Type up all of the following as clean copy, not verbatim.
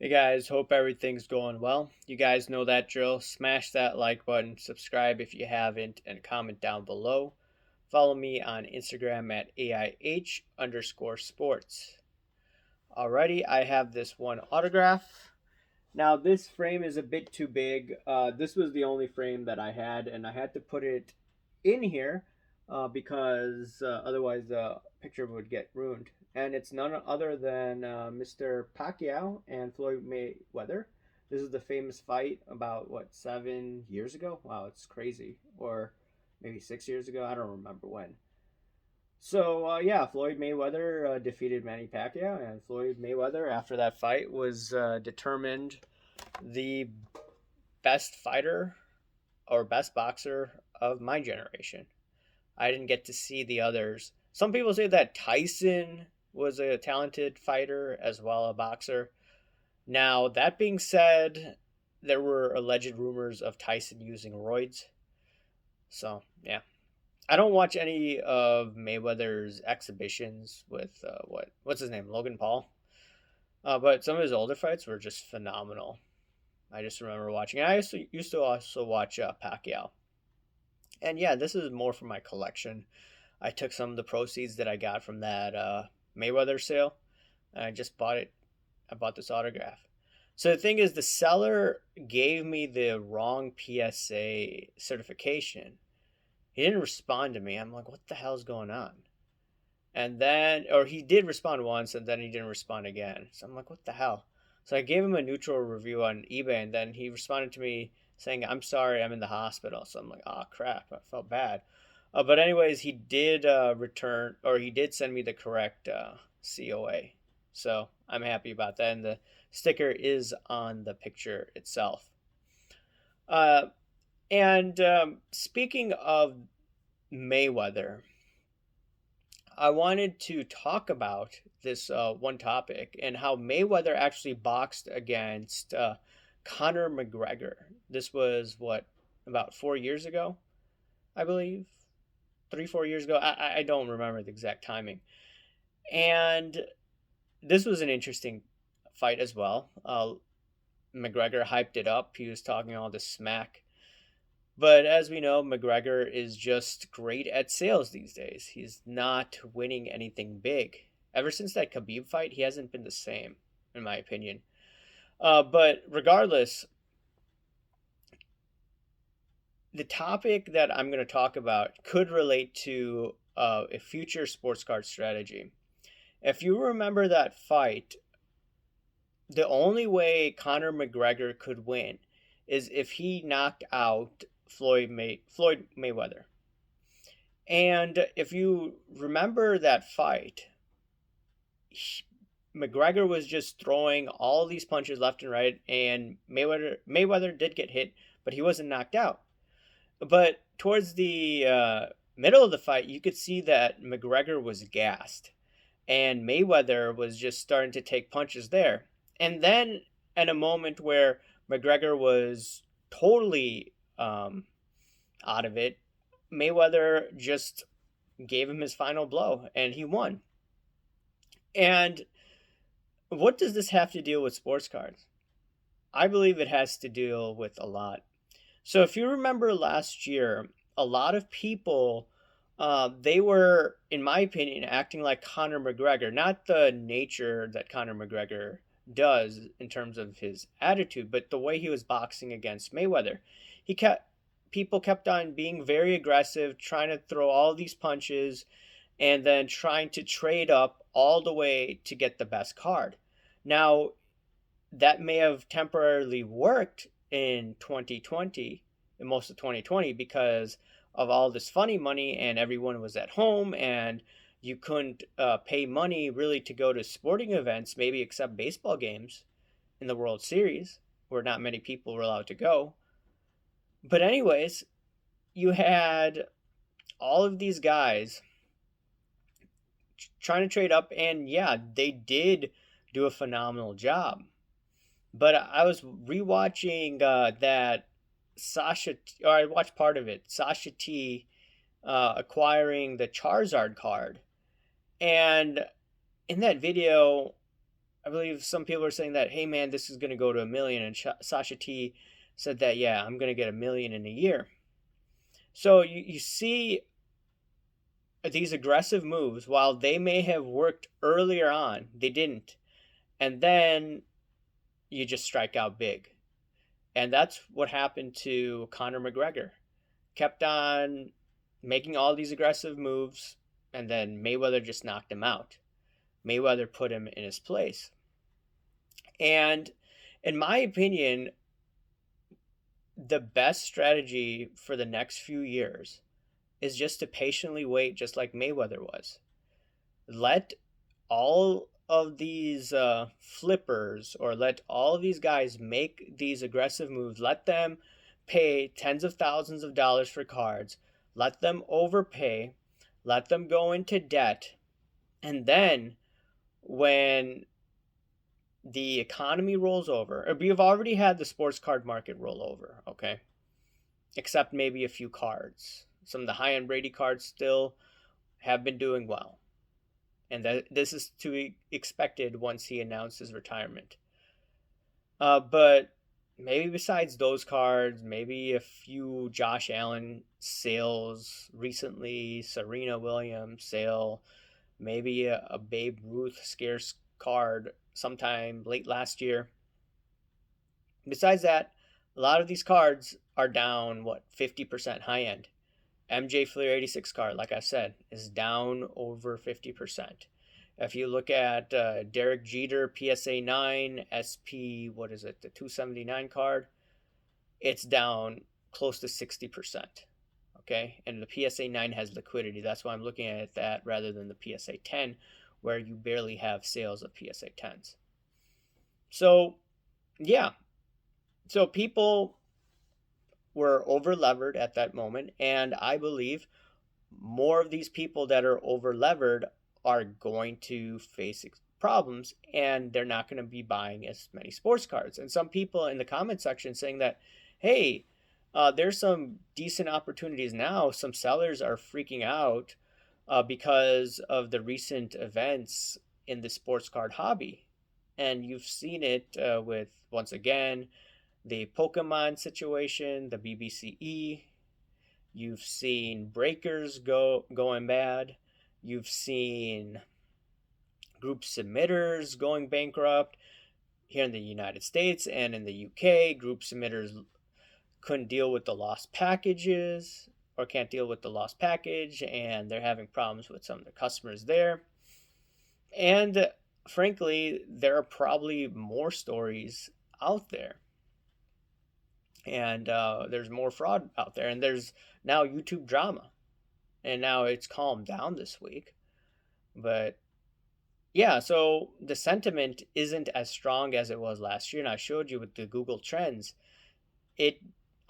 Hey guys, hope everything's going well. You guys know that drill. Smash that like button, subscribe if you haven't, and comment down below. Follow me on Instagram at AIH underscore sports. Alrighty, I have this one autograph. Now, this frame is a bit too big. This was the only frame that I had, and I had to put it in here because otherwise the picture would get ruined. And it's none other than Mr. Pacquiao and Floyd Mayweather. This is the famous fight about, what, 7 years ago? Wow, it's crazy. Or maybe 6 years ago. I don't remember when. So yeah, Floyd Mayweather defeated Manny Pacquiao, and Floyd Mayweather, after that fight, was determined the best fighter or best boxer of my generation. I didn't get to see the others. Some people say that Tyson was a talented fighter as well, a boxer. Now, that being said, there were alleged rumors of Tyson using roids. So, yeah. I don't watch any of Mayweather's exhibitions with what's his name, Logan Paul. But some of his older fights were just phenomenal. I just remember watching. I used to also watch Pacquiao, and yeah, this is more for my collection. I took some of the proceeds that I got from that Mayweather sale, and I just bought it. I bought this autograph. So the thing is, the seller gave me the wrong PSA certification. He didn't respond to me. I'm like, what the hell's going on? And then, or he did respond once, and then he didn't respond again. So I'm like, what the hell? So I gave him a neutral review on eBay, and then he responded to me saying, I'm sorry, I'm in the hospital. So I'm like, oh crap, I felt bad. But anyways, he did return, or he did send me the correct COA. So I'm happy about that. And the sticker is on the picture itself. Uh, and speaking of Mayweather, I wanted to talk about this one topic and how Mayweather actually boxed against Conor McGregor. This was what, about 4 years ago, I believe, 3, 4 years ago. I don't remember the exact timing. And this was an interesting fight as well. McGregor hyped it up. He was talking all this smack. But as we know, McGregor is just great at sales these days. He's not winning anything big. Ever since that Khabib fight, he hasn't been the same, in my opinion. But regardless, the topic that I'm going to talk about could relate to a future sports card strategy. If you remember that fight, the only way Conor McGregor could win is if he knocked out Floyd Mayweather. And if you remember that fight, McGregor was just throwing all these punches left and right, and Mayweather did get hit, but he wasn't knocked out. But towards the middle of the fight, you could see that McGregor was gassed, and Mayweather was just starting to take punches there. And then, at a moment where McGregor was totally out of it, Mayweather just gave him his final blow, and he won. And what does this have to deal with sports cards? I believe it has to deal with a lot. So if you remember last year, a lot of people they were, in my opinion, acting like Conor McGregor. Not the nature that Conor McGregor does in terms of his attitude, but the way he was boxing against Mayweather. He kept People kept on being very aggressive, trying to throw all these punches, and then trying to trade up all the way to get the best card. Now, that may have temporarily worked in 2020, in most of 2020, because of all this funny money and everyone was at home and you couldn't pay money really to go to sporting events, maybe except baseball games in the World Series, where not many people were allowed to go. But, anyways, you had all of these guys trying to trade up, and yeah, they did do a phenomenal job. But I was rewatching that or I watched part of it. Sasha T acquiring the Charizard card, and in that video, I believe some people are saying that, hey man, this is going to go to 1 million, and Sasha T said that, yeah, I'm going to get 1 million in a year. So you see these aggressive moves, while they may have worked earlier on, they didn't. And then you just strike out big. And that's what happened to Conor McGregor. Kept on making all these aggressive moves, and then Mayweather just knocked him out. Mayweather put him in his place. And in my opinion, the best strategy for the next few years is just to patiently wait, just like Mayweather was. Let all of these flippers, or let all of these guys make these aggressive moves. Let them pay tens of thousands of dollars for cards. Let them overpay. Let them go into debt. And then when the economy rolls over, or we've already had the sports card market roll over, okay? Except maybe a few cards. Some of the high-end Brady cards still have been doing well. And that this is to be expected once he announced his retirement. But maybe besides those cards, maybe a few Josh Allen sales recently, Serena Williams sale, maybe a Babe Ruth scarce card sometime late last year. Besides that, a lot of these cards are down, 50% high end. MJ Fleer 86 card, like I said, is down over 50%. If you look at Derek Jeter PSA 9 SP, what is it, the 279 card, it's down close to 60%. Okay, and the PSA 9 has liquidity. That's why I'm looking at that rather than the PSA 10, where you barely have sales of PSA 10s. So, yeah. So people were over levered at that moment, and I believe more of these people that are over levered are going to face problems, and they're not going to be buying as many sports cards. And some people in the comment section saying that, hey, there's some decent opportunities now. Some sellers are freaking out because of the recent events in the sports card hobby. And you've seen it with, once again, the Pokemon situation, the BBCE. You've seen breakers going bad. You've seen group submitters going bankrupt here in the United States and in the UK. Group submitters couldn't deal with the lost packages, or can't deal with the lost package, and they're having problems with some of the customers there. And frankly, there are probably more stories out there. And there's more fraud out there, and there's now YouTube drama, and now it's calmed down this week. But yeah, so the sentiment isn't as strong as it was last year, and I showed you with the Google Trends, it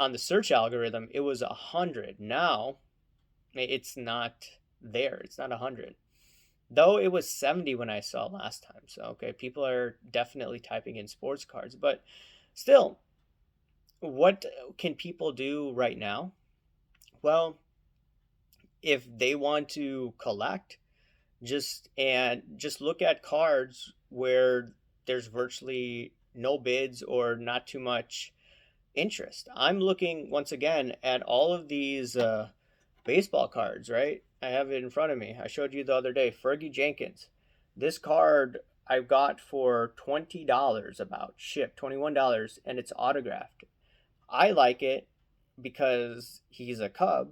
on the search algorithm it was 100. Now it's not there. It's not 100, though it was 70 when I saw last time. So okay, people are definitely typing in sports cards, but still, what can people do right now? Well, if they want to collect, just look at cards where there's virtually no bids or not too much interest. I'm looking once again at all of these baseball cards, right? I have it in front of me. I showed you the other day, Fergie Jenkins. This card I got for $20, about shipped $21, and it's autographed. I like it because he's a Cub,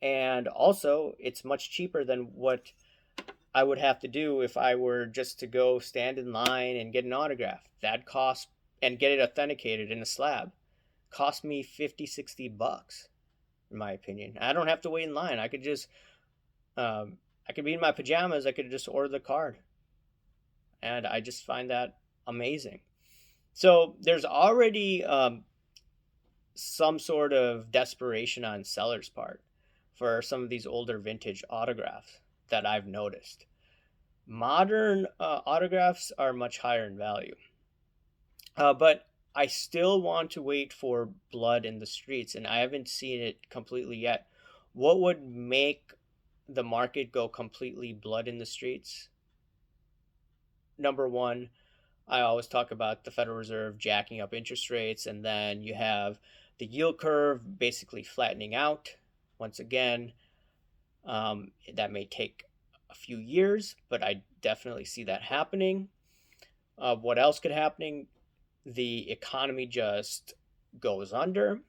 and also it's much cheaper than what I would have to do if I were just to go stand in line and get an autograph. That cost, and get it authenticated in a slab, cost me $50-$60, in my opinion. I don't have to wait in line. I could just, I could be in my pajamas. I could just order the card, and I just find that amazing. So there's already some sort of desperation on sellers' part for some of these older vintage autographs that I've noticed. Modern autographs are much higher in value, but I still want to wait for blood in the streets, and I haven't seen it completely yet. What would make the market go completely blood in the streets? Number one, I always talk about the Federal Reserve jacking up interest rates, and then you have the yield curve basically flattening out. Once again, that may take a few years, but I definitely see that happening. What else could happen? The economy just goes under.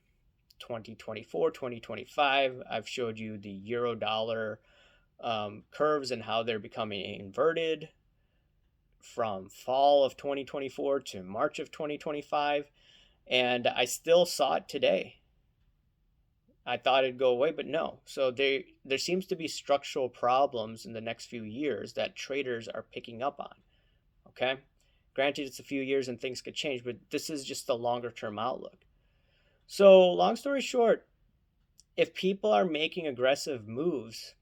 2024, 2025, I've showed you the euro dollar curves and how they're becoming inverted from fall of 2024 to March of 2025. And I still saw it today. I thought it'd go away, but no. So there seems to be structural problems in the next few years that traders are picking up on. Okay? Granted, it's a few years and things could change, but this is just the longer term outlook. So, long story short, if people are making aggressive moves,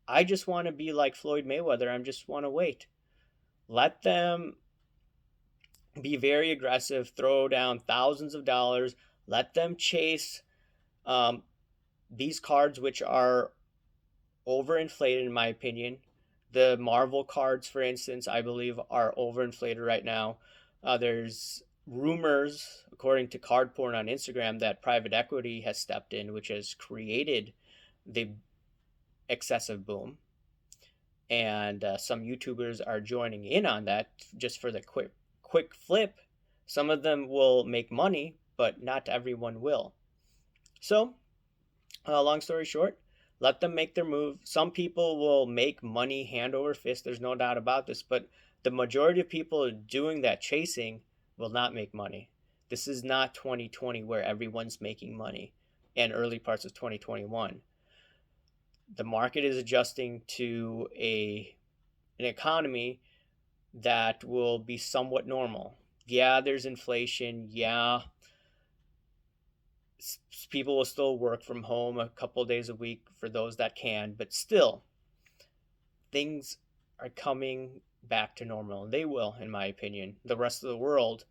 I just want to be like Floyd Mayweather. I just want to wait. Let them be very aggressive, throw down thousands of dollars, let them chase these cards, which are overinflated, in my opinion. The Marvel cards, for instance, I believe are overinflated right now. There's rumors, according to Card Porn on Instagram, that private equity has stepped in, which has created the excessive boom. And some YouTubers are joining in on that just for the quick flip. Some of them will make money, but not everyone will. So, long story short, let them make their move. Some people will make money hand over fist. There's no doubt about this. But the majority of people doing that chasing will not make money. This is not 2020 where everyone's making money, and early parts of 2021. The market is adjusting to an economy that will be somewhat normal. Yeah, there's inflation. Yeah, people will still work from home a couple days a week for those that can, but still, things are coming back to normal. And they will, in my opinion. The rest of the world,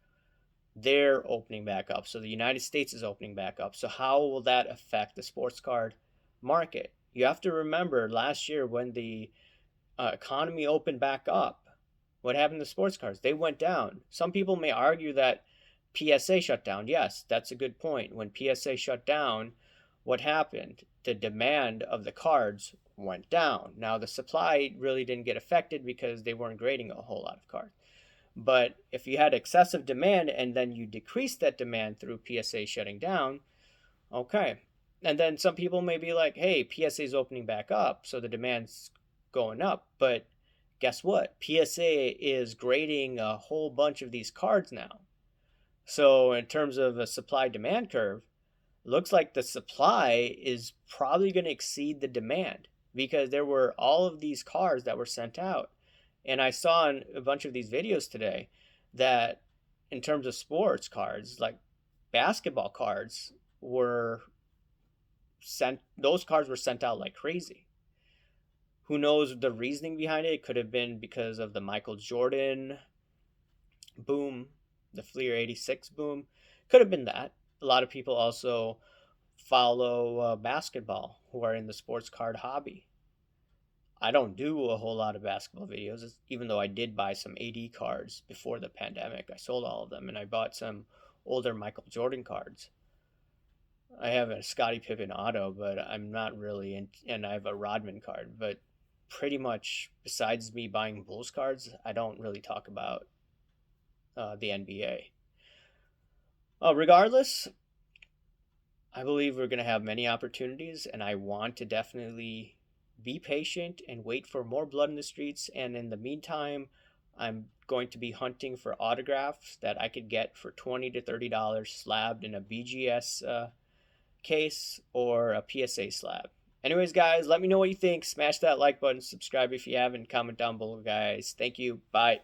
they're opening back up. So the United States is opening back up. So how will that affect the sports card market? You have to remember last year when the economy opened back up, what happened to sports cards? They went down. Some people may argue that PSA shut down. Yes, that's a good point. When PSA shut down, what happened? The demand of the cards went down. Now, the supply really didn't get affected because they weren't grading a whole lot of cards. But if you had excessive demand and then you decrease that demand through PSA shutting down, okay. And then some people may be like, hey, PSA is opening back up, so the demand's going up. But guess what? PSA is grading a whole bunch of these cards now. So in terms of a supply demand curve, looks like the supply is probably going to exceed the demand because there were all of these cards that were sent out. And I saw in a bunch of these videos today that in terms of sports cards, like basketball cards were sent, those cards were sent out like crazy. Who knows the reasoning behind it? It could have been because of the Michael Jordan boom, the Fleer 86 boom. Could have been that. A lot of people also follow basketball who are in the sports card hobby. I don't do a whole lot of basketball videos, even though I did buy some AD cards before the pandemic. I sold all of them, and I bought some older Michael Jordan cards. I have a Scottie Pippen auto, but I'm not really in, and I have a Rodman card. But pretty much, besides me buying Bulls cards, I don't really talk about the NBA. Regardless, I believe we're going to have many opportunities, and I want to definitely be patient and wait for more blood in the streets. And in the meantime, I'm going to be hunting for autographs that I could get for $20 to $30 slabbed in a BGS case or a PSA slab. Anyways, guys, let me know what you think. Smash that like button, subscribe if you haven't, comment down below, guys. Thank you. Bye.